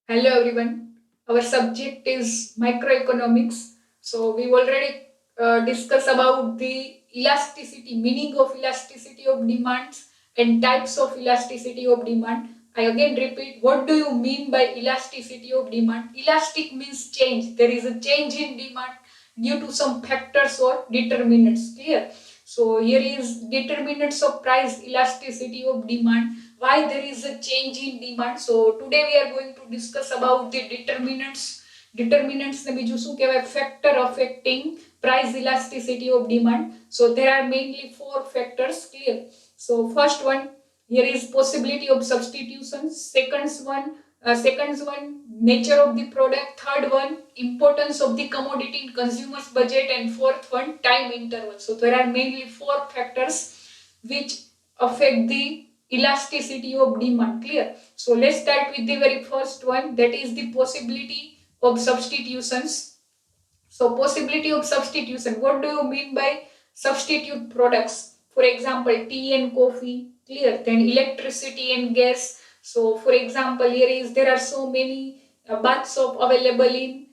Hello everyone. Our subject is microeconomics. So we've already discussed about the elasticity, meaning of elasticity of demands and types of elasticity of demand. I again repeat, what do you mean by elasticity of demand? Elastic means change. There is a change in demand due to some factors or determinants. Clear? So here is determinants of price elasticity of demand, why there is a change in demand. So today we are going to discuss about the determinants ને બીજું શું કહેવાય factor affecting price elasticity of demand. So there are mainly four factors. Clear? So first one, here is possibility of substitution. Second one, nature of the product. Third one, importance of the commodity in consumers budget. And fourth one, time interval. So there are mainly four factors which affect the elasticity of demand. Clear? So let's start with the very first one, that is the possibility of substitutions. So possibility of substitution, what do you mean by substitute products? For example, tea and coffee. Clear? Then electricity and gas. So for example, there are so many bath soap available in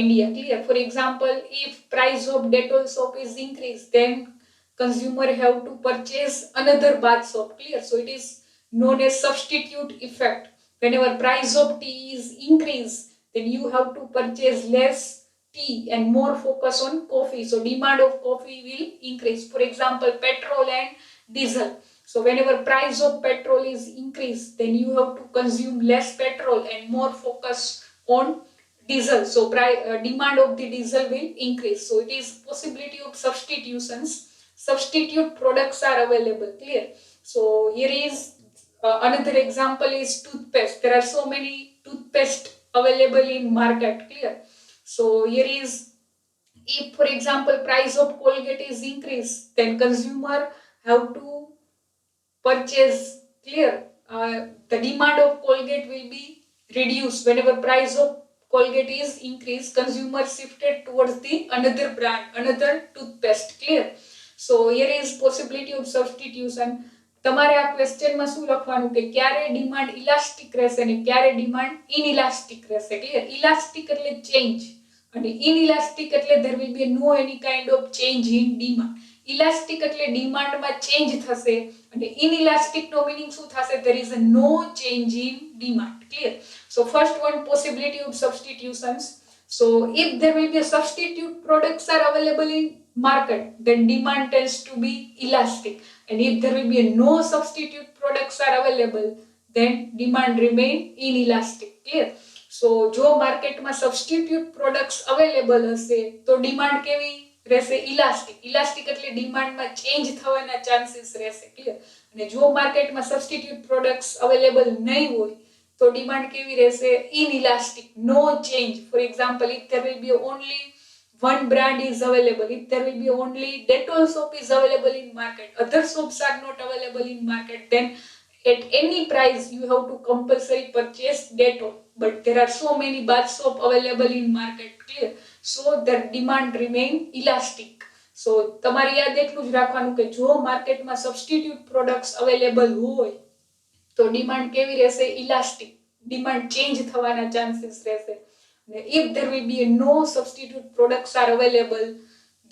India. Clear? For example, if price of Dettol soap is increased, then consumer have to purchase another bath soap. Clear? So it is known as substitute effect. Whenever price of tea is increased, then you have to purchase less tea and more focus on coffee. So demand of coffee will increase. For example, petrol and diesel. So whenever price of petrol is increased, then you have to consume less petrol and more focus on diesel. So demand of the diesel will increase. So it is possibility of substitutions. Substitute products are available. Clear? So here is another example is toothpaste. There are so many toothpaste available in market. Clear? So here is, if for example price of Colgate is increased, then consumer have to purchase. Clear? The demand of Colgate will be reduced. Whenever price of Colgate is increased, consumer shifted towards the another brand, another toothpaste. Clear? So here is possibility of substitution. તમારે આ ક્વેશ્ચનમાં શું લખવાનું કે ક્યારે demand elastic રહેશે અને ક્યારે demand ઇનઇલાસ્ટિક રહેશે. ક્લિયર? ઇલાસ્ટિક એટલે ચેન્જ અને ઇનઇલાસ્ટિક એટલે there will be no any kind of change in demand. Elastic એટલે ડિમાન્ડમાં ચેન્જ થશે અને ઇનઇલાસ્ટિક નો મીનિંગ શું થશે? there is a no change in demand. Clear? So first one, possibility of substitutions. So if there will be a substitute products are available in market, then demand tends to be elastic. And if there will be no substitute products are available, then demand remain inelastic. Clear? So જો માર્કેટમાં substitute products available હશે તો demand કેવી રહેશે? Elastic. Elastic એટલે ડિમાન્ડમાં change થવાના chances રહેશે. Clear? અને જો માર્કેટમાં સબસ્ટિટ્યુટ પ્રોડક્ટ્સ અવેલેબલ નહીં હોય તો ડિમાન્ડ કેવી રહેશે? Inelastic, no change. For example, if there will be only one brand is available, if there will be only Dettol soap is available in market, other soaps are not available in market, then at any price you have to compulsory purchase Dettol. But there are so many bath soap available in market. Clear? So the demand remain elastic. So તમારે યાદ એટલું જ રાખવાનું કે જો માર્કેટમાં substitute products available હોય તો ડિમાન્ડ કેવી રહેશે? ઇલાસ્ટિક. ડિમાન્ડ ચેન્જ થવાના ચાન્સીસ રહેશે. If there will be no substitute products are available,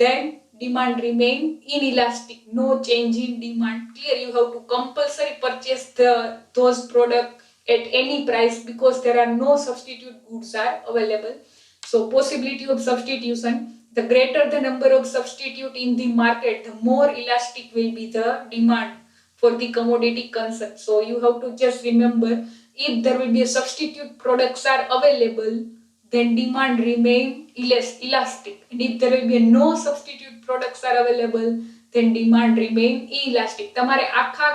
then demand remain inelastic, no change in demand. Clear? You have to compulsory purchase those products at any price because there are no substitute goods are available. So possibility of substitution, the greater the number of substitute in the market, the more elastic will be the demand for the commodity concern. So you have to just remember, if there will be a substitute products are available, then demand remain elastic. And if there will be no substitute products are available, then demand remain inelastic. તમારે આખા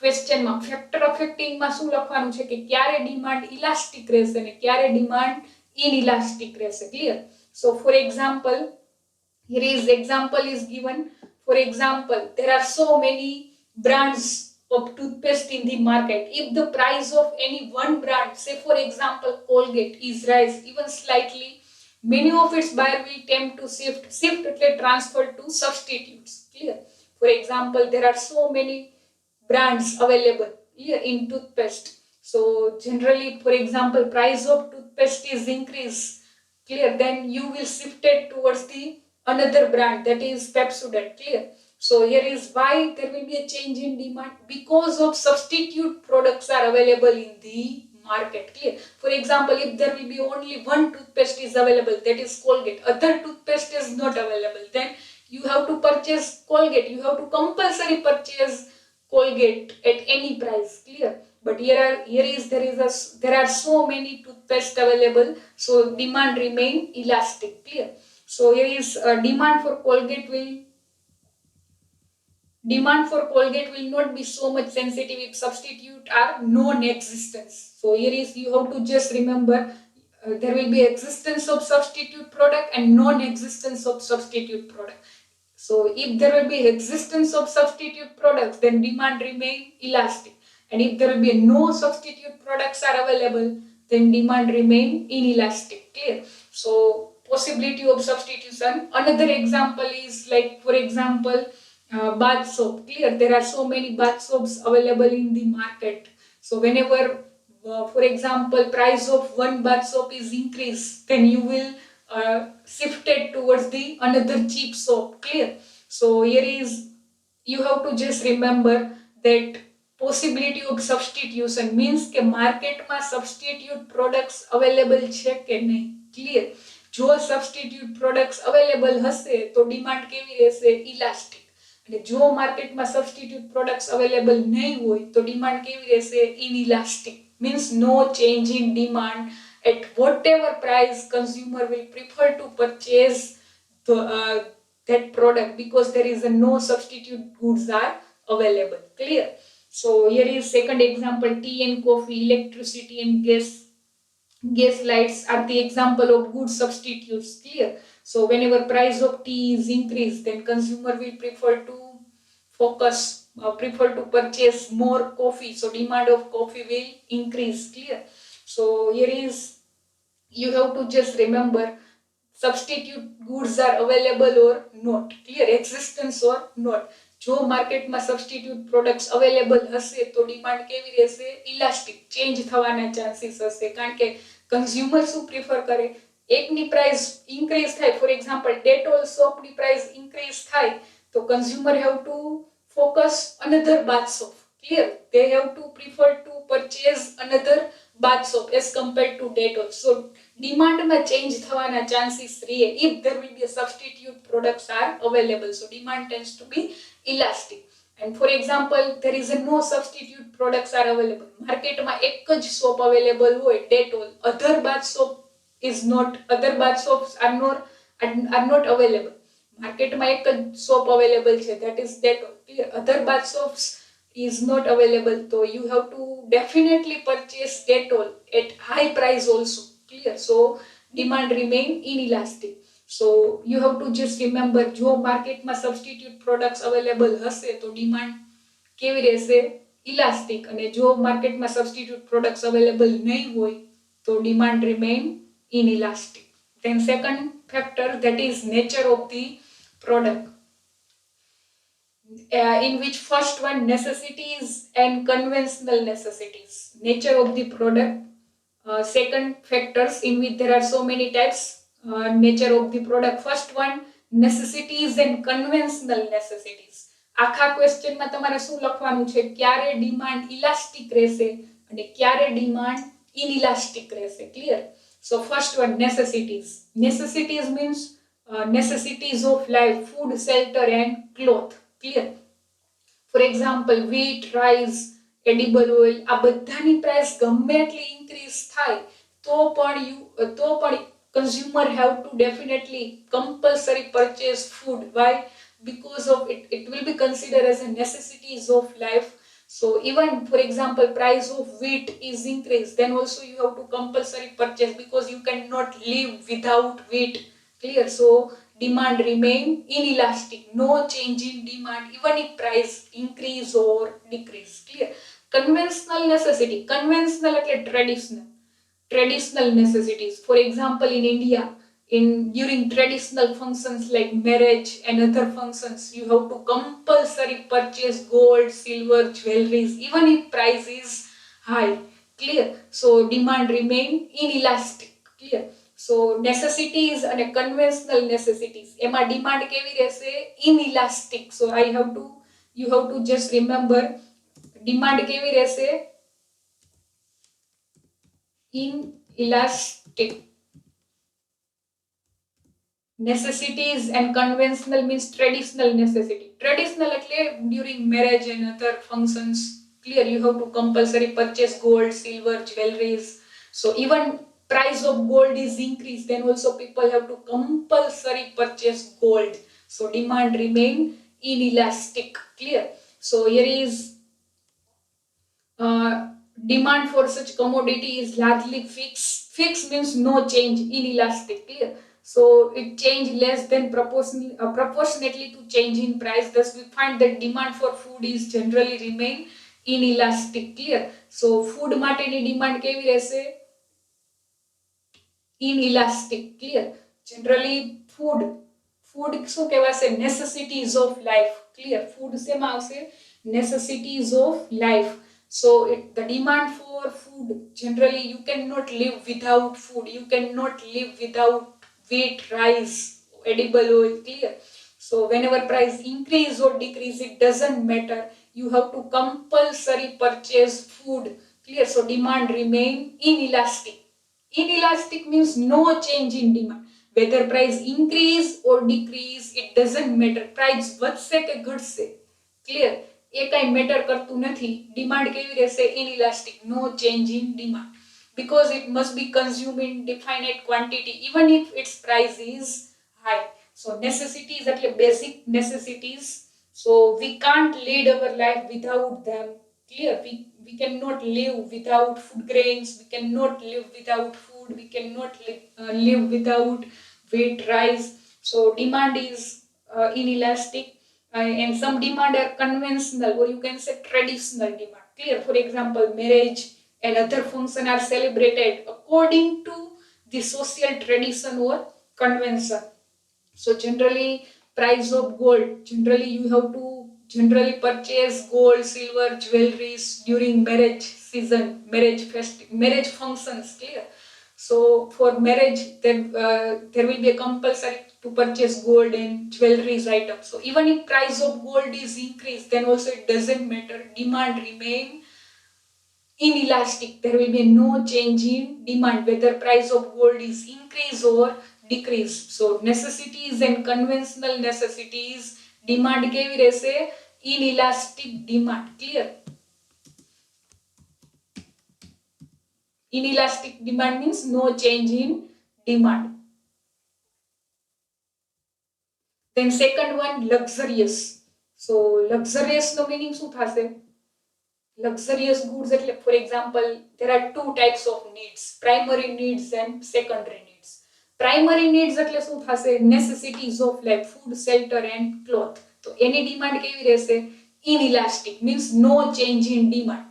ક્વેશ્ચનમાં factor affecting માં શું લખવાનું છે કે ક્યારે demand elastic રહેશે અને ક્યારે ડિમાન્ડ ઇનઇલાસ્ટિક રહેશે. Clear? So for example, here is example is given. For example, there are so many brands of toothpaste in the market. If the price of any one brand, say for example Colgate, is rise even slightly, many of its buyer will tempt to shift એટલે transfer to substitutes. Clear? For example, there are so many brands available here in toothpaste. So generally, for example, price of toothpaste is increased, clear, then you will shift it towards the another brand, that is Pepsodent, clear. So here is why there will be a change in demand, because of substitute products are available in the market, clear. For example, if there will be only one toothpaste is available, that is Colgate, other toothpaste is not available, then you have to purchase Colgate, you have to compulsory purchase Colgate at any price, clear. But there are so many toothpaste available, so demand remain elastic, clear. So here is demand for Colgate will not be so much sensitive if substitute are non-existence. So here is, you have to just remember, there will be existence of substitute product and non-existence of substitute product. So if there will be existence of substitute products, then demand remain elastic. And if there will be no substitute products are available, then demand remain inelastic. Clear? So possibility of substitution. Another example is like, for example, bath soap. Clear? There are so many bath soaps available in the market. So whenever, for example, price of one bath soap is increased, then you will shifted towards the another cheap soap, clear. So here is, you have to just remember that possibility of substitution means કે માર્કેટમાં substitute products available છે કે નહીં, clear. જો substitute products available હશે તો demand કેવી રહેશે, elastic. અને જો માર્કેટમાં substitute products available નહીં હોય તો demand કેવી રહેશે, inelastic. Means no change in demand. At whatever price, consumer will prefer to purchase that product because there is no substitute goods are available, clear. So here is second example, tea and coffee, electricity and gas lights are the example of good substitutes, clear. So whenever price of tea is increased, then consumer will prefer to purchase more coffee, so demand of coffee will increase, clear. So here is, you have to just remember, substitute goods are available or not, clear, existence or not. જો માર્કેટમાં substitute products available હશે તો demand કેવી રહેશે, elastic, change થવાના chances હશે, કારણ કે કન્ઝ્યુમર શું પ્રિફર કરે, એકની પ્રાઇસ ઇન્ક્રીઝ થાય, ફોર એક્ઝામ્પલ ડેટોલ સોપની પ્રાઇસ ઇન્ક્રીઝ થાય તો consumer have to focus another bath soap, clear, they have to prefer to purchase another bath soap as compared to Dettol. So demand ma change thwana chances rahe if there will be a substitute products are available. So demand tends to be elastic. And for example, there is no substitute products are available. Market ma ek જ soap available hoy Dettol, other bath soaps are not available. Market ma ek જ soap available છે, that is Dettol, clear. Other bath soaps is not available, so you have to definitely purchase Dettol at high price also, clear. So demand remain inelastic. So you have to just remember, જો માર્કેટમાં substitute products available હશે તો demand કેવી રહેશે, elastic. અને જો માર્કેટમાં substitute products available નહીં હોય તો demand remain inelastic. Then second factor, that is nature of the product. In which first one, necessities and conventional necessities, nature of the product. Second factors, in which there are so many types, nature of the product. First one, necessities and conventional necessities. આખા ક્વેશ્ચનમાં તમારે શું લખવાનું છે, ક્યારે demand elastic રહેશે અને ક્યારે demand ઇનઇલાસ્ટિક રહેશે, clear. So first one, necessities. Necessities means necessities of life, food, shelter and cloth, clear. For example, wheat, rice, edible oil, આ બધાની પ્રાઇસ ગમે એટલી ઇન્ક્રીઝ થાય તો પણ consumer have to definitely compulsory purchase food. Why? Because of it will be considered as a necessities of life. So even for example, price of wheat is increased, then also you have to compulsory purchase because you cannot live without wheat, clear. So demand remain inelastic, no change in demand even if price increase or decrease, clear. Conventional necessity, conventional એટલે traditional necessities. For example, in India, during traditional functions like marriage and other functions, you have to compulsory purchase gold, silver, jewelries even if price is high, clear. So demand remain inelastic, clear. So necessities and conventional necessities એમાં demand કેવી રહેશે inelastic. So you have to just remember demand કેવી રહેશે inelastic. Necessities and conventional means traditional necessity. Traditional એટલે during marriage and other functions, clear, you have to compulsory purchase gold, silver, jewelries. So even price of gold is increased, then also people have to compulsory purchase gold. So demand remain inelastic, clear. So here is demand for such commodity is largely fixed. Fixed means no change, inelastic, clear. So it change less than proportionately to change in price. Thus we find that demand for food is generally remain inelastic, clear. So food માટેની demand કેવી રહેશે inelastic, clear. Generally food શું કહેવાશે necessities of life, clear. Food શેમાં આવશે necessities of life. So the demand for food, generally you cannot live without food, you cannot live without wheat, rice, edible oil, clear. So whenever price increase or decrease, it doesn't matter, you have to compulsory purchase food, clear. So demand remain inelastic. Inelastic means no change in demand, whether price increase or decrease, it doesn't matter, price વધશે કે ઘટશે, clear. એ કાંઈ matter કરતું નથી. Demand કેવી રહેશે inelastic, no change in demand, because it must be consumed in definite quantity even if its price is high. So necessities એટલે basic necessities, so we can't lead our life without them, clear. We cannot live without food grains, we cannot live without food, we cannot live without wheat, rice. So demand is inelastic. And some demand are conventional, or you can say traditional demand, clear. For example, marriage and other functions are celebrated according to the social tradition or convention. So generally price of gold, generally you have to generally purchase gold, silver, jewelries during marriage season, marriage functions, clear. So for marriage there will be a compulsory to purchase gold and jewelries items. So even if price of gold is increased, then also it doesn't matter, demand remain inelastic. There will be no change in demand whether price of gold is increase or decrease. So necessities and conventional necessities, demand કેવી રહેશે inelastic demand, clear. Inelastic demand means no change in demand. Then second one, luxurious. So luxurious no meaning શું થશે luxurious goods એટલે for example there are two types of needs, primary needs and secondary needs. Primary needs એટલે શું થશે necessities of life, food, shelter and cloth. તો એની demand કેવી રહેશે inelastic, means no change in demand.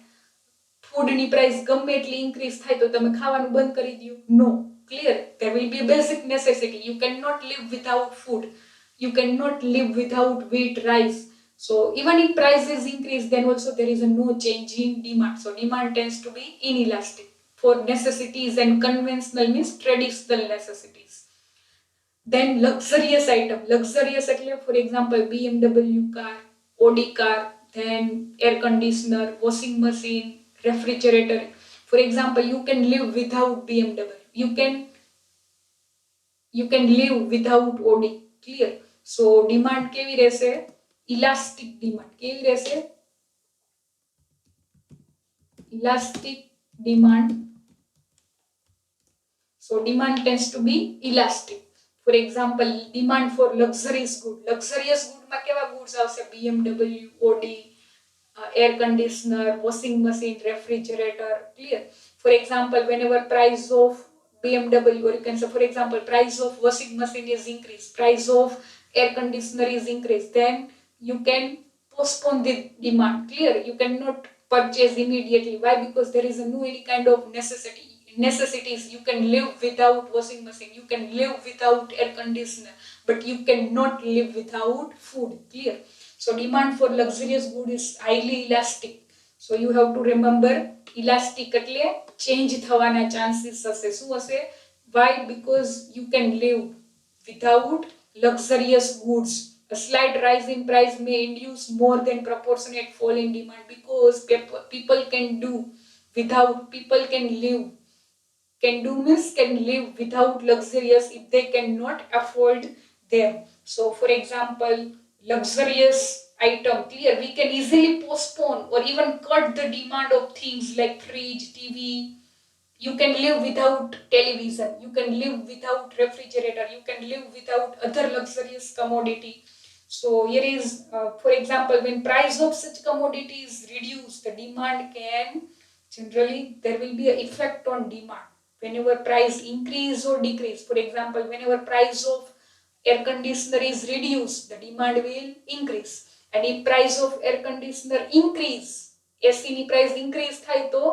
food ની price ગમે એટલી increase થાય તો તમે ખાવાનું બંધ કરી દો, no, clear. There will be a basic necessity, you cannot live without food, you cannot live without wheat, rice. So even if prices increase, then also there is a no change in demand. So demand tends to be inelastic for necessities and conventional means traditional necessities. Then luxurious item, luxurious એટલે for example BMW car, Audi car, then air conditioner, washing machine, refrigerator. For example, you can live without BMW, you can live without Audi, clear. So demand કેવી રહેશે elastic demand, કેવી રહેશે elastic demand. So demand tends to be elastic. For example, demand for luxurious good માં કેવા goods આવશે BMW, Audi, air conditioner, washing machine, refrigerator, clear. For example, whenever price of BMW, or you can say for example price of washing machine is increased, price of air conditioner is increased, then you can postpone the demand, clear. You cannot purchase immediately. Why? Because there is no any kind of necessities. You can live without washing machine, you can live without air conditioner, but you cannot live without food, clear. So demand for luxurious good is highly elastic. So you have to remember elastic એટલે change થવાના chances હશે. શું હશે? Why? Because you can live without luxurious goods. A slight rise in price may induce more than proportionate fall in demand, because people can do without, people can live, can do means can live without luxurious if they cannot afford them. So for example, luxurious item, clear, we can easily postpone or even cut the demand of things like fridge, TV. You can live without television, you can live without refrigerator, you can live without other luxurious commodity. So here is for example, when price of such commodity is reduced, the demand can, generally there will be an effect on demand whenever price increase or decrease. For example, whenever price of air conditioner is reduced, the demand will increase. And if price of air conditioner increase, AC ની price increase થાય તો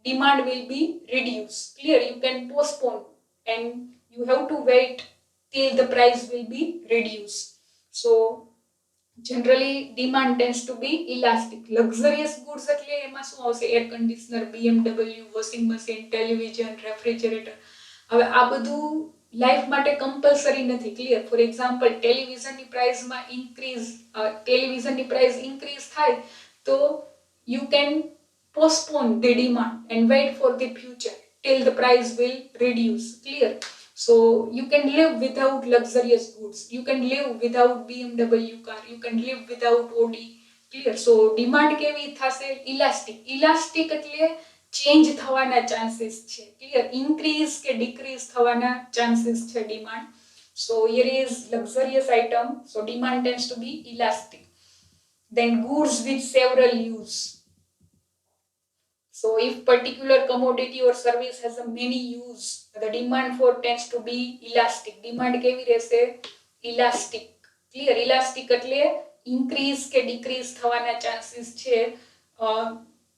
demand will be reduced. Clear? You can postpone and you have to wait till the price will be reduced. So generally demand tends to be elastic. Luxurious goods એટલે એમાં શું આવશે? Air conditioner, BMW, washing machine, television, refrigerator. હવે આ બધું life માટે compulsory નથી. Clear? For example, ટેલિવિઝનની પ્રાઇસમાં ટેલિવિઝનની પ્રાઇસ ઇન્ક્રીઝ થાય તો you can postpone the demand and wait for the future till the price will reduce. Clear? So you can live without luxurious goods, you can live without BMW car, you can live without Audi. Clear? So demand કેવી થશે? Elastic. Elastic એટલે change થવાના chances છે. Clear? Increase કે decrease થવાના chances છે demand. So here is luxurious item, so demand tends to be elastic. Then goods with several use. So if particular commodity or service has a many use, the demand for tends to be elastic. Demand કેવી રહેશે? Elastic. Clear? Elastic એટલે increase કે decrease થવાના chances છે.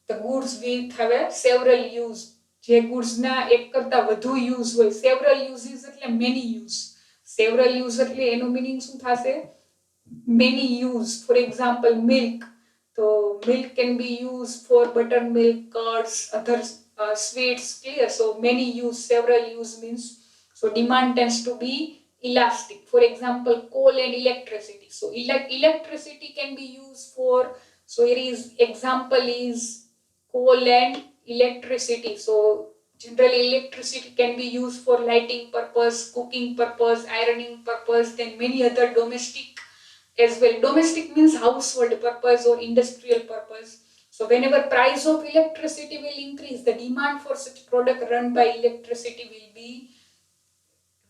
The goods with have a several use. જે goods ના એક કરતા વધુ use હોય. Several uses એટલે many use. Several use એટલે એનો meaning શું થશે? Many use. For example, milk. So milk can be used for buttermilk, curds, other sweets. Clear? So many use, several use means, so demand tends to be elastic. For example, coal and electricity. So electricity can be used for, so here is example is coal and electricity. So generally electricity can be used for lighting purpose, cooking purpose, ironing purpose, then many other domestic as well. Domestic means household purpose or industrial purpose. So whenever price of electricity will increase, the demand for such product run by electricity will be,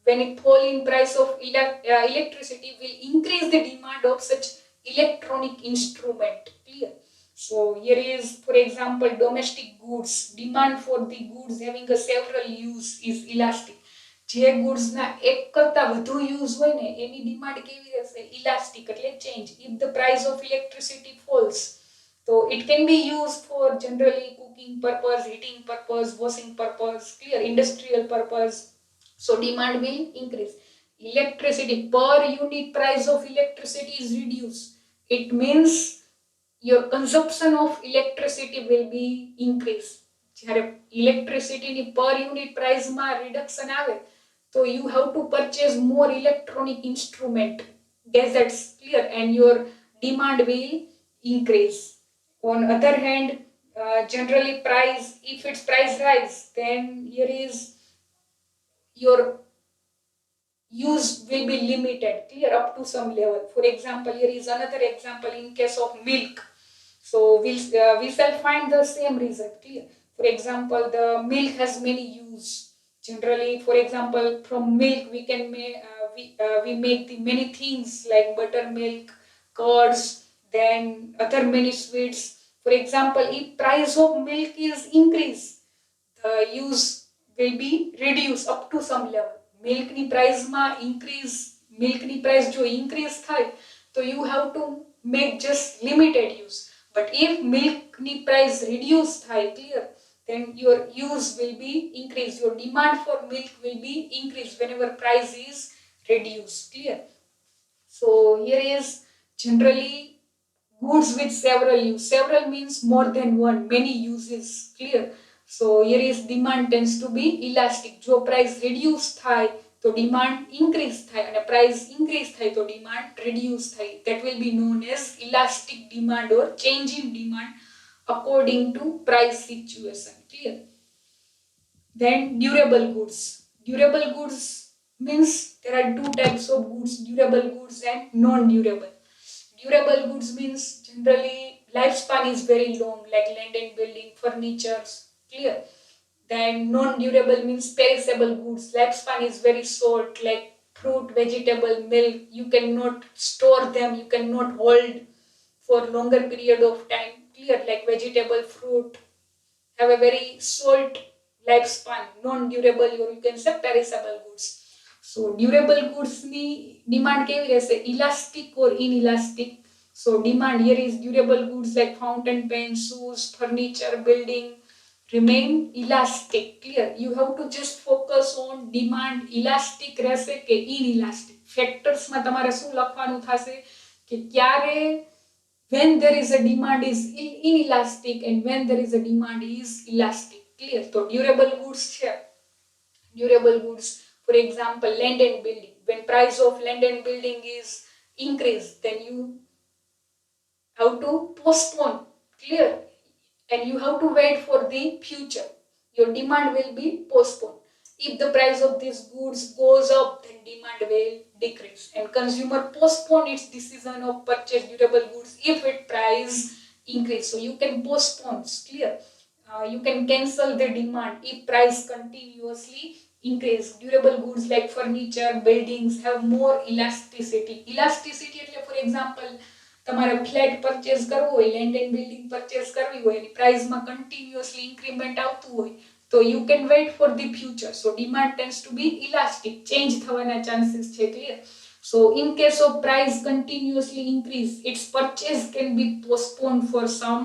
when it fall in price of electricity will increase the demand of such electronic instrument. Clear? So here is, for example, domestic goods. Demand for the goods having a several use is elastic. જે goods ના એક કરતા વધુ use હોય ને એની demand કેવી રહેશે? Elastic એટલે change. If the price of electricity falls, so it can be used for generally cooking purpose, heating purpose, washing purpose, clear, industrial purpose. So demand will increase. Electricity, per unit price of electricity is reduced. It means your consumption of electricity will be increased. જ્યારે electricity ની per unit price માં reduction આવે, so you have to purchase more electronic instrument, gadgets. Clear? And your demand will increase. On other hand, generally price, if its price rise, then here is your use will be limited. Clear? Up to some level. For example, here is another example in case of milk. So we shall find the same result. Clear? For example, the milk has many use. Generally, for example, from milk we can we make the many things like buttermilk, curds, then other many sweets. For example, if price of milk is increased, the use will be reduced up to some level. Milk ni price ma increase, milk ni price jo increase થાય, so you have to make just limited use. But if milk ni price reduce થાય, clear, then your use will be increased. Your demand for milk will be increased whenever price is reduced. Clear? So here is generally goods with several use. Several means more than one, many uses. Clear? So here is demand tends to be elastic. જો price reduce થાય તો demand increase થાય અને price increase થાય તો demand reduce થાય. That will be known as elastic demand or change in demand according to price situation. Clear? Then durable goods. Durable goods means there are two types of goods, durable goods and non-durable. Durable goods means generally lifespan is very long, like land and building, furnitures. Clear? Then non-durable means perishable goods. Lifespan is very short, like fruit, vegetable, milk. You cannot store them, you cannot hold for longer period of time. Clear? Like vegetable, fruit have a very short lifespan, non-durable or you can say perishable goods. So durable goods ની demand કેવી રહેશે? Elastic or inelastic? So demand here is durable goods like fountain pen, shoes, furniture, building remain elastic. Clear? You have to just focus on demand elastic રહેશે કે inelastic. Factors માં તમારે શું લખવાનું થશે કે ક્યારે when there is a demand is inelastic and when there is a demand is elastic. Clear? So durable goods છે. Durable goods, for example, land and building. When price of land and building is increased, then you have to postpone. Clear? And you have to wait for the future. Your demand will be postponed. If the price of these goods goes up, then demand will decrease and consumer postpone its decision of purchase durable goods if its price increase. So you can postpone. Clear? You can cancel the demand if price continuously increase. Durable goods like furniture, buildings have more elasticity. Elasticity એટલે for example તમારે flat purchase કરવો હોય, land and building purchase કરવી હોય અને પ્રાઇસમાં continuously increment આવતું હોય તો you can wait for the future. So demand tends to be elastic, change થવાના ચાન્સીસ છે. Clear? So in case of price continuously increase, its purchase can be postponed for some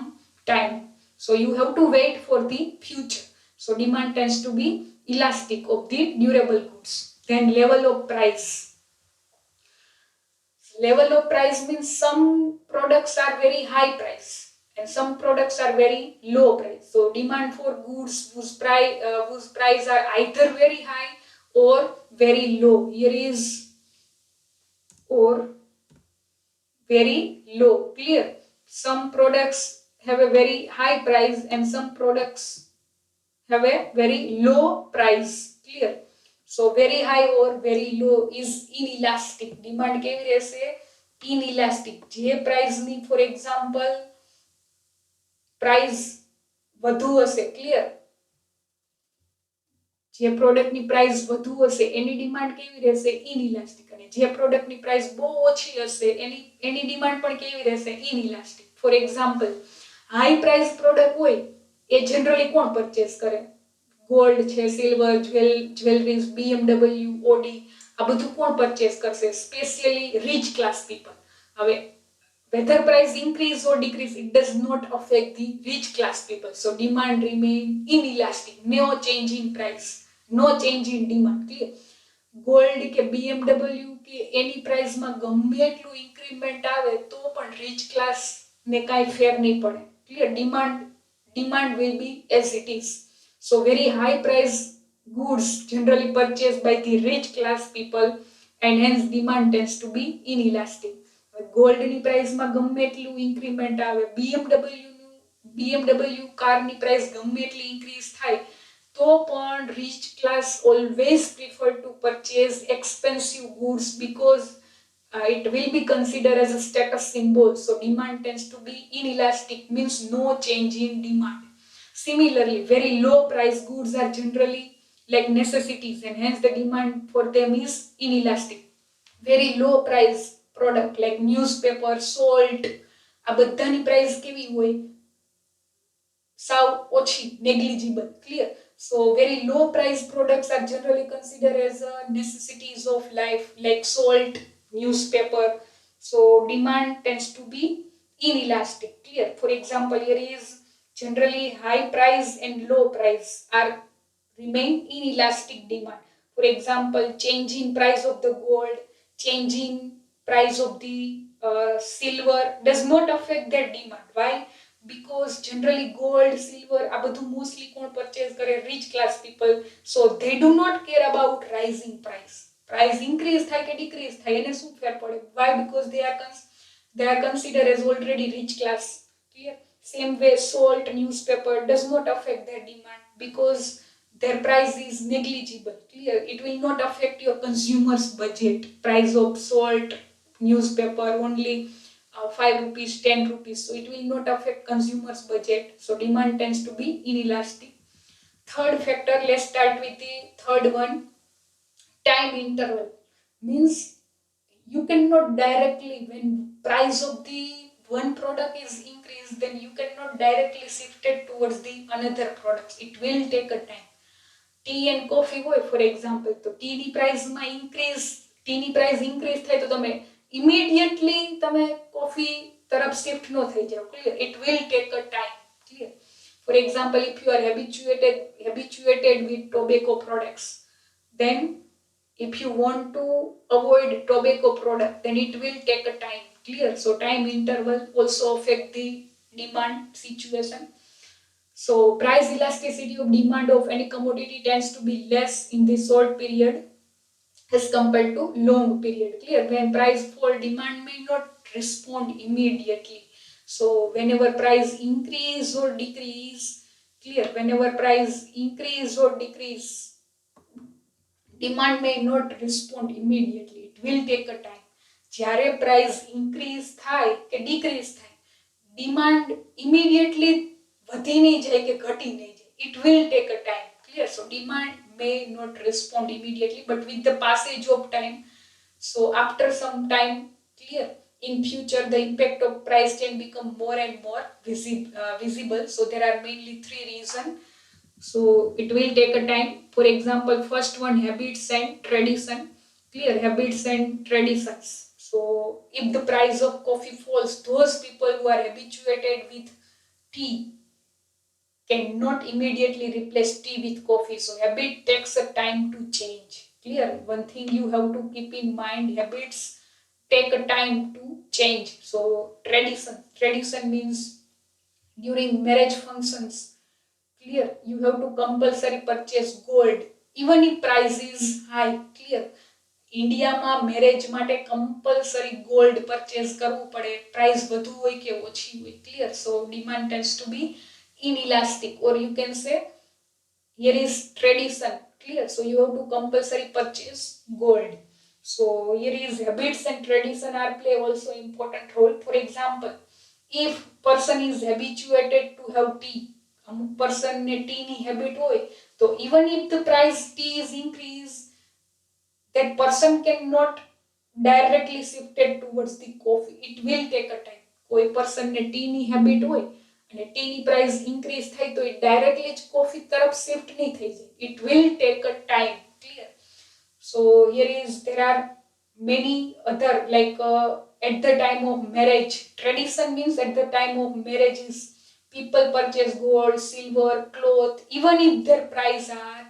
time. So you have to wait for the future. So demand tends to be elastic of the durable goods. Then level of price. Level of price means some products are very high price and some products are very low price. So demand for goods whose price are either very high or very low. Here is or very low. Clear? Some products have a very high price and some products have a very low price. Clear? So very high or very low is inelastic. Demand કેવી રહેશે? Inelastic. જે price ની for example price વધુ હશે. Clear? જે product ની price વધુ હશે એની ડિમાન્ડ કેવી રહેશે? ઇનઇલાસ્ટિક. અને જે પ્રોડક્ટ ની પ્રાઇસ બહુ ઓછી હશે એની ડિમાન્ડ પણ કેવી રહેશે? Inelastic. For example high price product હોય એ જનરલી કોણ પરચેસ કરે? ગોલ્ડ છે, સિલ્વર, જ્વેલરીઝ, BMW, ઓડી, આ બધું કોણ પરચેસ કરશે? Specially rich class people. હવે whether price increase or decrease, it does not affect the rich class people. So demand remain inelastic. No change in price, no change in demand. Clear? Gold કે BMW કે એની price માં ગમે એટલું increment આવે તો પણ rich class ને કાઈ ફેર નહીં પડે. Clear? Demand will be as it is. So very high price goods generally purchased by the rich class people and hence demand tends to be inelastic. ગોલ્ડની પ્રાઇસમાં ગમે એટલું ઇન્ક્રીમેન્ટ આવે, BMW કારની પ્રાઇસ ગમે એટલી ઇન્ક્રીઝ થાય તો પણ rich class always prefer to purchase expensive goods because it will be considered as a status symbol. So demand tends to be inelastic, means no change in demand. Similarly, very low price goods are generally like necessities and hence the demand for them is inelastic. Very low price product like newspaper, salt, આ બધાની price કેવી હોય? સાવ ઓછી, negligible. Clear? So very low price products are generally considered as necessities of life like salt, newspaper. So demand tends to be inelastic. Clear? For example, here is generally high price and low price are remain inelastic demand. For example, change in price of the gold, change in price of the silver does not affect their demand. Why? Because generally gold, silver, આ બધું mostly કોણ purchase કરે? Rich class people. So they do not care about rising price. Price increase થાય કે decrease થાય એને શું ફેર પડે? Why? Because they are considered as already rich class. Clear? Same way salt, newspaper does not affect their demand because their price is negligible. Clear? It will not affect your consumer's budget. Price of salt, newspaper only 5 rupees, 10 rupees. So it will not affect consumer's budget. So demand tends to be inelastic. Third factor, let's start with the third one. Time interval means you cannot directly, when price of the one product is increased, then you cannot directly shift it towards the another products. It will take a time. T and coffee હોય for example, તો ટીની પ્રાઇસમાં price increase થાય તો તમે immediately તમે coffee તરફ shift ન થઈ જાઓ. Clear? It will take a time. Clear? For example, if you are habituated with tobacco products, then if you want to avoid tobacco product, then it will take a time. Clear? So time interval also affect the demand situation. So price elasticity of demand of any commodity tends to be less in the short period as compared to long period. Clear? When price fall, demand may not respond immediately. So whenever price increase or decrease, clear? Whenever price increase or decrease, demand may not respond immediately. It will take a time. જ્યારે price increase થાય કે decrease થાય, demand immediately વધી નહીં જાય કે ઘટી નહીં જાય. It will take a time. Clear? So demand may not respond immediately, but with the passage of time, so after some time, clear, in future the impact of price change become more and more visible. So there are mainly three reasons. So it will take a time. For example, first one, habits and tradition. Clear? Habits and traditions. So if the price of coffee falls, those people who are habituated with tea cannot immediately replace tea with coffee. So habit takes a time to change. Clear? One thing you have to keep in mind, habits take a time to change. So tradition means during marriage functions, clear, you have to compulsory purchase gold even if price is high. Clear? ઇન્ડિયામાં marriage માટે compulsory gold purchase કરવું પડે, price વધુ હોય કે ઓછી હોય. Clear? So demand tends to be inelastic, or you can say here is tradition. Clear? So you have to compulsory purchase gold. So here is habits and tradition are play also important role. For example, if person is habituated to have tea, અમુક person ને tea ની habit હોય, તો even if the price tea is increased, that person cannot directly shifted towards the coffee. It will take a time. કોઈ person ને tea ની habit હોય અને tea ની price increase થાય તો it directly જ coffee તરફ shift નહીં થઈ જાય. It will take a time. Clear? So here is, there are many other, like at the time of marriage, tradition means at the time of marriages people purchase gold, silver, cloth even if their price are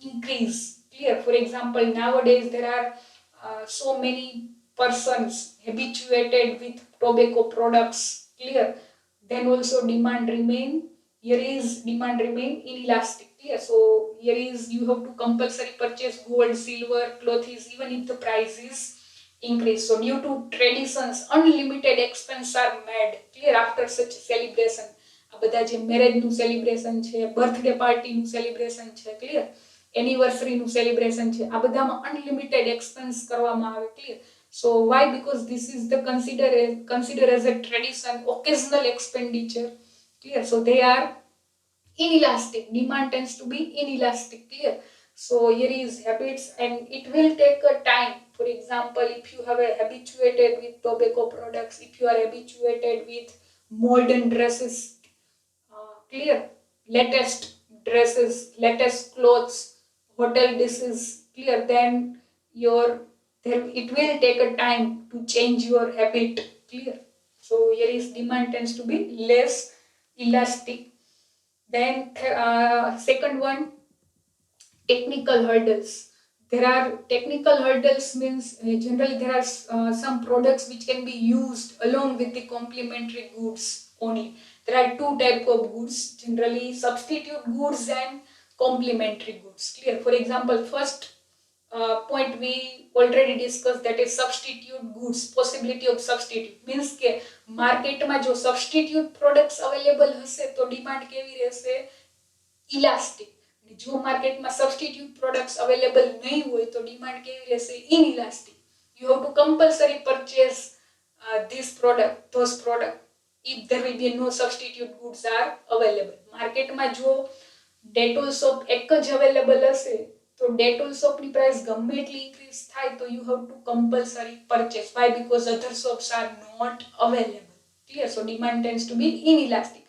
increased. Clear? For example, nowadays there are so many persons habituated with tobacco products. Clear? Then also demand remain. Here is demand remain inelastic. Clear? So here is, you have to compulsory purchase gold, silver, clothes even if the price is increased. So due to traditions, unlimited expense are made. Clear? After such celebration, આ બધા જે marriage નું celebration છે, birthday party નું celebration છે, clear, anniversary નું celebration છે, આ બધામાં અનલિમિટેડ એક્સપેન્સ કરવામાં આવે. Clear? So why? Because this is the consider as a tradition, occasional expenditure. Clear? So they are inelastic. Demand tends to be inelastic. Clear? So here is habits and it will take a time. For example, if you have habituated with tobacco products, if you are habituated with modern dresses, clear, latest dresses, latest clothes, hotel dishes, clear, then it will take a time to change your habit. Clear? So here is demand tends to be less elastic. Then second one, technical hurdles. There are technical hurdles, means generally there are some products which can be used along with the complementary goods only. There are two type of goods, generally substitute goods and complementary goods. Clear? For example, first point we already discussed, that is substitute goods. Possibility of substitute means કે માર્કેટમાં જો substitute products available હશે તો demand કેવી રહેશે? Elastic. જો માર્કેટમાં substitute products available નહીં હોય તો ડિમાન્ડ કેવી રહેશે? ઇનઇલાસ્ટિક. You have to compulsory purchase this product, those product, if there will be no substitute goods are available. માર્કેટમાં જો ડેટોલ સોપ એક જ અવેલેબલ હશે તો ડેટોલ સોપની પ્રાઇસ ગમે એટલી ઇન્ક્રીઝ થાય તો you have to compulsory purchase. Why? Because other soaps are not available. Clear? So demand tends to be inelastic.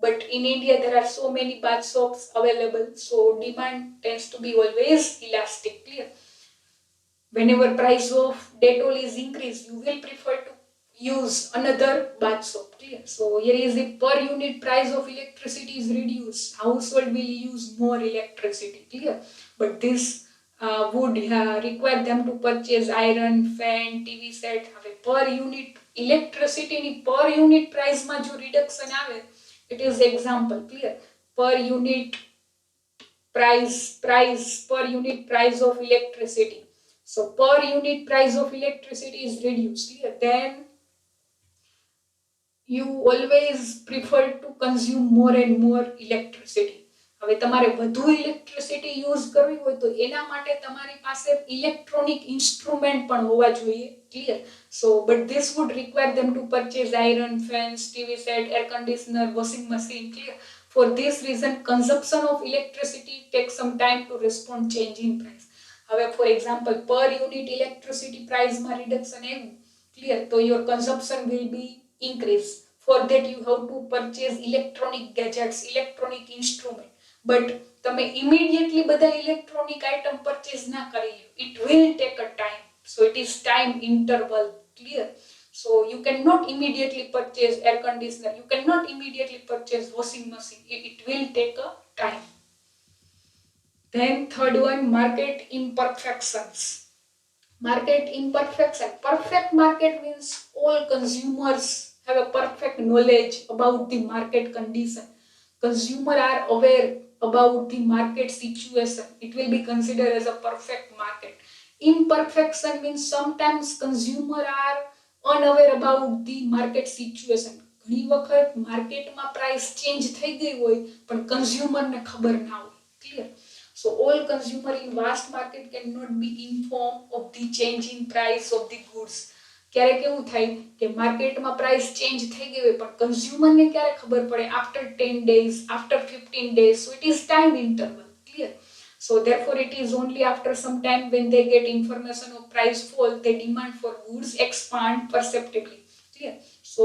But in India there are so many bath soaps available, so demand tends to be always elastic. Clear? Whenever price of Dettol is increased, you will prefer to use another bath soap. Clear? So here is the per unit price of electricity is reduced, household will use more electricity. Clear? But this would require them to purchase iron, fan, TV set. Per unit electricity ni per unit price ma jo reduction આવે, it is example. Clear? Per unit price per unit price of electricity. So per unit price of electricity is reduced. Clear? Then you always prefer to consume more and more electricity. હવે તમારે વધુ electricity use કરવી હોય તો એના માટે તમારી પાસે ઇલેક્ટ્રોનિક ઇન્સ્ટ્રુમેન્ટ પણ હોવા જોઈએ. Clear? So but this wood require them to purchase iron, fans, TV set, air conditioner, washing machine. Clear? For this reason consumption of electricity tech some time to respond change in price. હવે for example પર unit electricity પ્રાઇસમાં reduction આવ્યું, clear, તો your consumption will be increase. For that you have to purchase electronic gadgets, electronic instrument. But તમે immediately બધા electronic item purchase ના કરી લો. It will take a time. So it is time interval. Clear? So you cannot immediately purchase air conditioner. You cannot immediately purchase washing machine. It will take a time. Then third one, market imperfections. Market imperfection. Perfect market means all consumers have a perfect knowledge about the market condition. Consumers are aware about the market situation. It will be considered as a perfect market. Imperfection means sometimes consumers are unaware about the market situation. ઘણી વખત માર્કેટમાં price change થઈ ગઈ હોય પણ કન્ઝ્યુમરને ખબર ના હોય. Clear? So all consumer in vast market cannot be informed of the change in price of the goods. ક્યારે કેવું થાય કે માર્કેટમાં પ્રાઇસ ચેન્જ થઈ ગઈ હોય પણ કન્ઝ્યુમરને ક્યારે ખબર પડે? After 10 days, after 15 days. So it is time interval. Clear? So therefore it is only after some time when they get information of price fall, the demand for goods expand perceptibly. Clear? So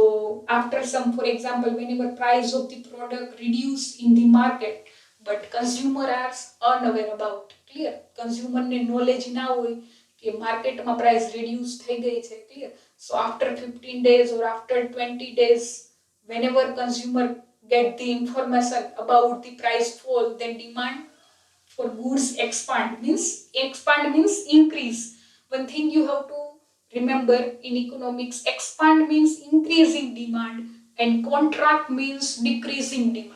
after some, for example, whenever price of the product reduce in the market but consumer are unaware about. Clear? Consumer ને knowledge ના હોય કે માર્કેટમાં price reduce થઈ ગઈ છે. Clear? So after 15 days or after 20 days, whenever consumer get the information about the price fall, then demand for goods expand means increase. One thing you have to remember in economics, expand means increasing demand and contract means decreasing demand.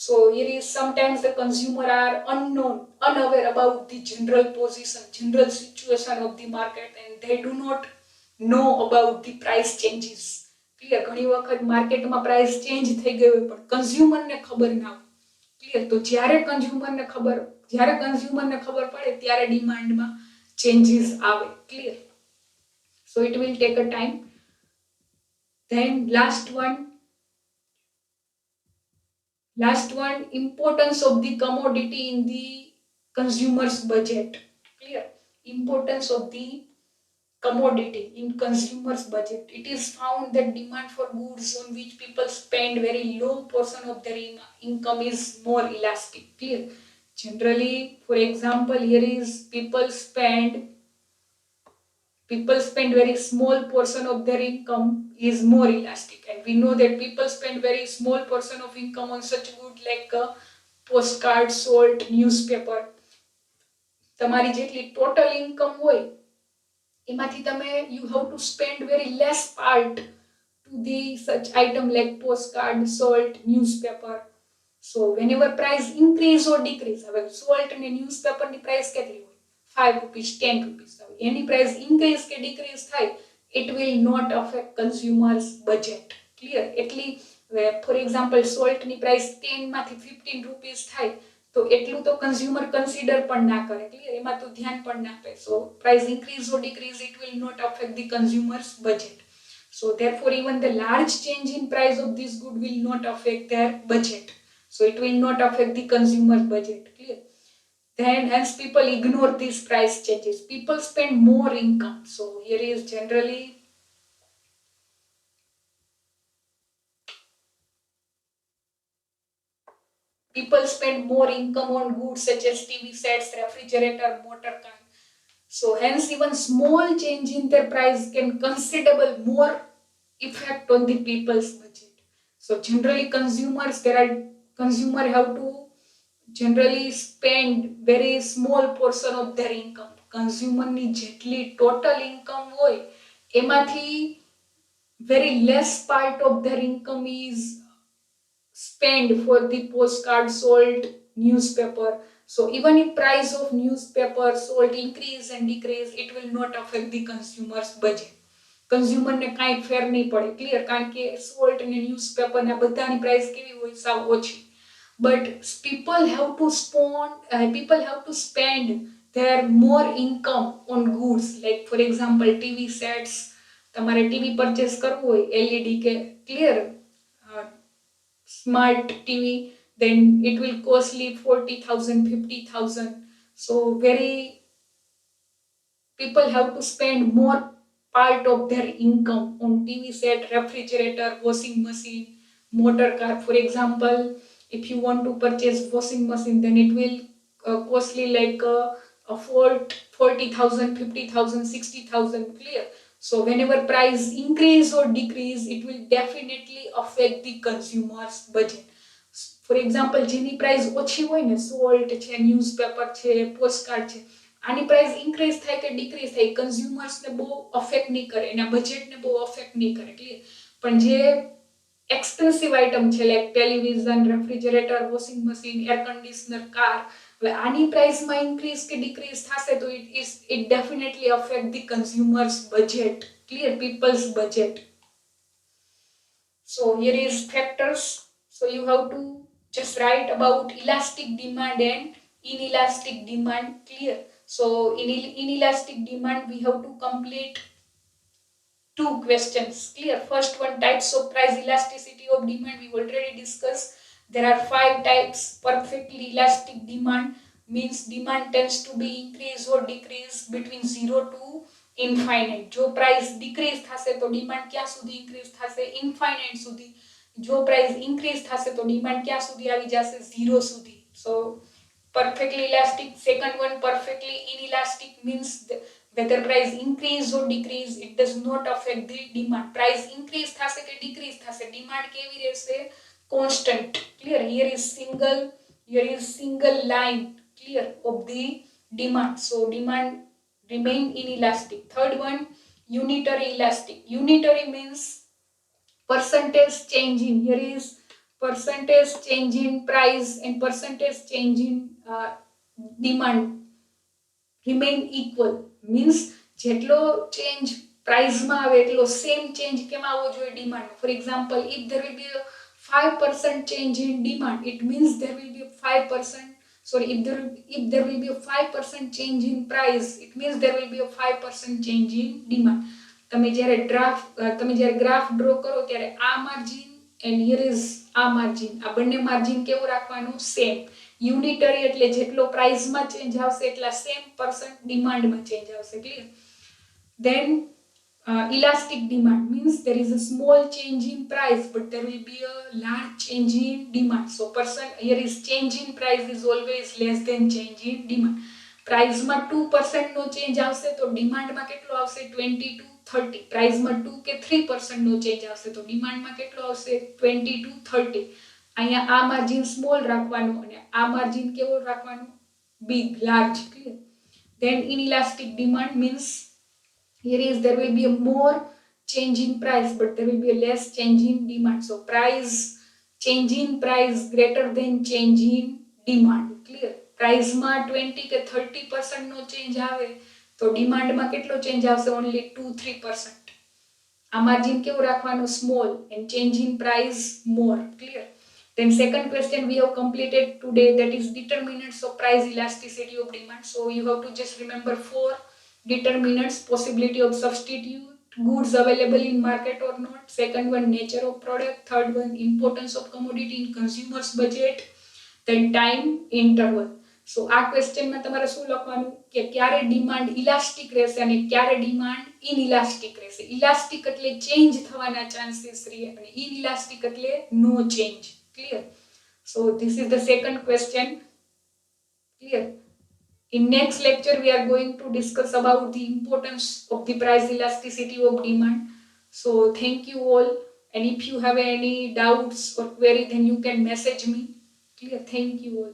So here is sometimes the consumer are unaware about the general position, general situation of the market, and they do not know about the price changes. Clear? ઘણી વખત માર્કેટમાં price change થઈ ગઈ હોય પણ કન્ઝ્યુમરને ખબર ના હોય. ક્લિયર? તો જ્યારે કન્ઝ્યુમરને ખબર પડે ત્યારે ડિમાન્ડમાં ચેન્જીસ આવે. Clear? So it will take a time. Then last one, importance of the commodity in the consumer's budget. Clear? Importance of the commodity in consumer's budget. It is found that demand for goods on which people spend very low portion of their income is more elastic. Clear? Generally, for example, here is people spend very small portion of their income is more elastic, and we know that people spend very small portion of income on such good like postcard, salt, newspaper. તમારી જેટલી total income હોય એમાંથી તમે you have to spend very less part to the such item like postcard, salt, newspaper. So whenever price increase or decrease, હવે salt અને newspaper ની price કેટલી હોય 5 rupees 10 rupees, હવે એની price increase કે decrease થાય it will not affect consumers budget. Clear? એટલી for example salt ની price 10 માંથી 15 rupees થાય તો એટલું તો કન્ઝ્યુમર કન્સિડર પણ ના કરે. ક્લિયર? એમાં તો ધ્યાન પણ ના આપે. So price increase or decrease it will not affect the consumer's budget. So therefore even the large change in price of this good will not affect their budget. So it will not affect the consumer's budget. Clear? Then hence people ignore these price changes. People spend more income. So here is generally people spend more income on goods such as TV sets, refrigerator, motor car. So hence even small change in their price can considerable more effect on the people's budget. So generally consumer have to generally spend very small portion of their income. Consumer ની જેટલી total income હોય એમાંથી very less part of their income is spend for the postcard, salt, newspaper. So even if price of newspaper, salt increase and decrease, it will not affect the consumer's budget. Consumer ને કાંઈ ફેર નહીં પડે. Clear? કારણ કે salt અને newspaper ના બધાની price કેવી હોય? સાવ ઓછી. But people have to spend their more income on goods like for example TV sets. તમારે TV purchase કરવું હોય LED કે clear smart TV, then it will costly 40,000 50,000. So very people have to spend more part of their income on TV set, refrigerator, washing machine, motor car. For example, if you want to purchase washing machine, then it will costly like 40,000 50,000 60,000. Clear? So whenever price increase or decrease, it will definitely affect the consumer's budget. For example, જેની price ઓછી હોય ને salt છે, newspaper છે, postcard છે, આની price increase થાય કે decrease થાય consumers ને બહુ affect નહીં કરે, એના budget ને બહુ affect નહીં કરે. ક્લિયર? પણ જે expensive item છે like television, refrigerator, washing machine, air conditioner, car, હવે આની price માં increase કે decrease થશે તો it definitely affect the consumer's budget. Clear? People's budget. So here is factors. So you have to just write about elastic demand and inelastic demand. Clear? So in inelastic demand we have to complete 2 questions. Clear? First one, types of price elasticity of demand we already discussed. There are 5 types. Perfectly elastic demand means demand tends to be increase or decrease between 0 to infinite. જો price decrease થશે તો demand ક્યાં સુધી increase થશે? Infinite સુધી. જો price increase થશે તો demand ક્યાં સુધી આવી જશે? 0 સુધી. So perfectly elastic. Second one, perfectly inelastic means whether price increase or decrease, it does not affect the demand. Price increase થશે કે decrease થશે, demand કેવી રહેશે? Constant. Clear? Here is single line. Clear? Of the demand. So demand remain inelastic. Third one, unitary elastic. Unitary means percentage change in. Here is percentage change in price and percentage change in demand remain equal. Means જેટલો change price માં આવે એટલો same change કેમ આવવો જોઈએ demand. For example, if there will be a 5% change in demand, it means there will be a 5%. Sorry, if there will be a 5% change in price, it means there will be a 5% change in demand. તમે જ્યારે graph draw કરો ત્યારે આ margin and here is આ margin, આ બંને margin કેવું રાખવાનું? સેમ. યુનિટરી એટલે જેટલો પ્રાઇસમાં ચેન્જ આવશે એટલા સેમ % ડિમાન્ડમાં ચેન્જ આવશે. Clear? Then elastic demand means there is a small change in price but there will be a large change in demand. So here is change in price is always less than change in demand. Price માં 2% નો change આવશે તો demand માં કેટલો આવશે? 20 to 30. Price માં 2 કે 3% નો change આવશે તો ડિમાન્ડ માં કેટલો આવશે? 20 to 30. અહીંયા આ માર્જિન સ્મોલ રાખવાનો અને આ માર્જિન કેવો રાખવાનો? Big, large. Clear? Then inelastic demand means here is there will be a more change in price, but there will be a less change in demand. So price change in price greater than change in demand. Clear? Price માં 20 કે 30% નો change આવે તો demand માં કેટલો change આવશે? Only 2-3%. આ margin કેવું રાખવાનું? Small, and change in price more. Clear? Then second question we have completed today, that is determinants of price elasticity of demand. So you have to just remember 4 determinants: possibility of substitute, goods available in market or not, second one nature of product, third one importance of commodity in consumers budget, then time interval. So આ question માં તમારે શું લખવાનું કે ક્યારે demand elastic રહેશે અને ક્યારે ડિમાન્ડ ઇનઇલાસ્ટિક રહેશે. ઇલાસ્ટિક એટલે ચેન્જ થવાના ચાન્સીસ રહે અને ઇનઇલાસ્ટિક એટલે no change. Clear? So this is the second question. Clear? In next lecture we are going to discuss about the importance of the price elasticity of demand. So thank you all, and if you have any doubts or query then you can message me. Clear? Thank you all.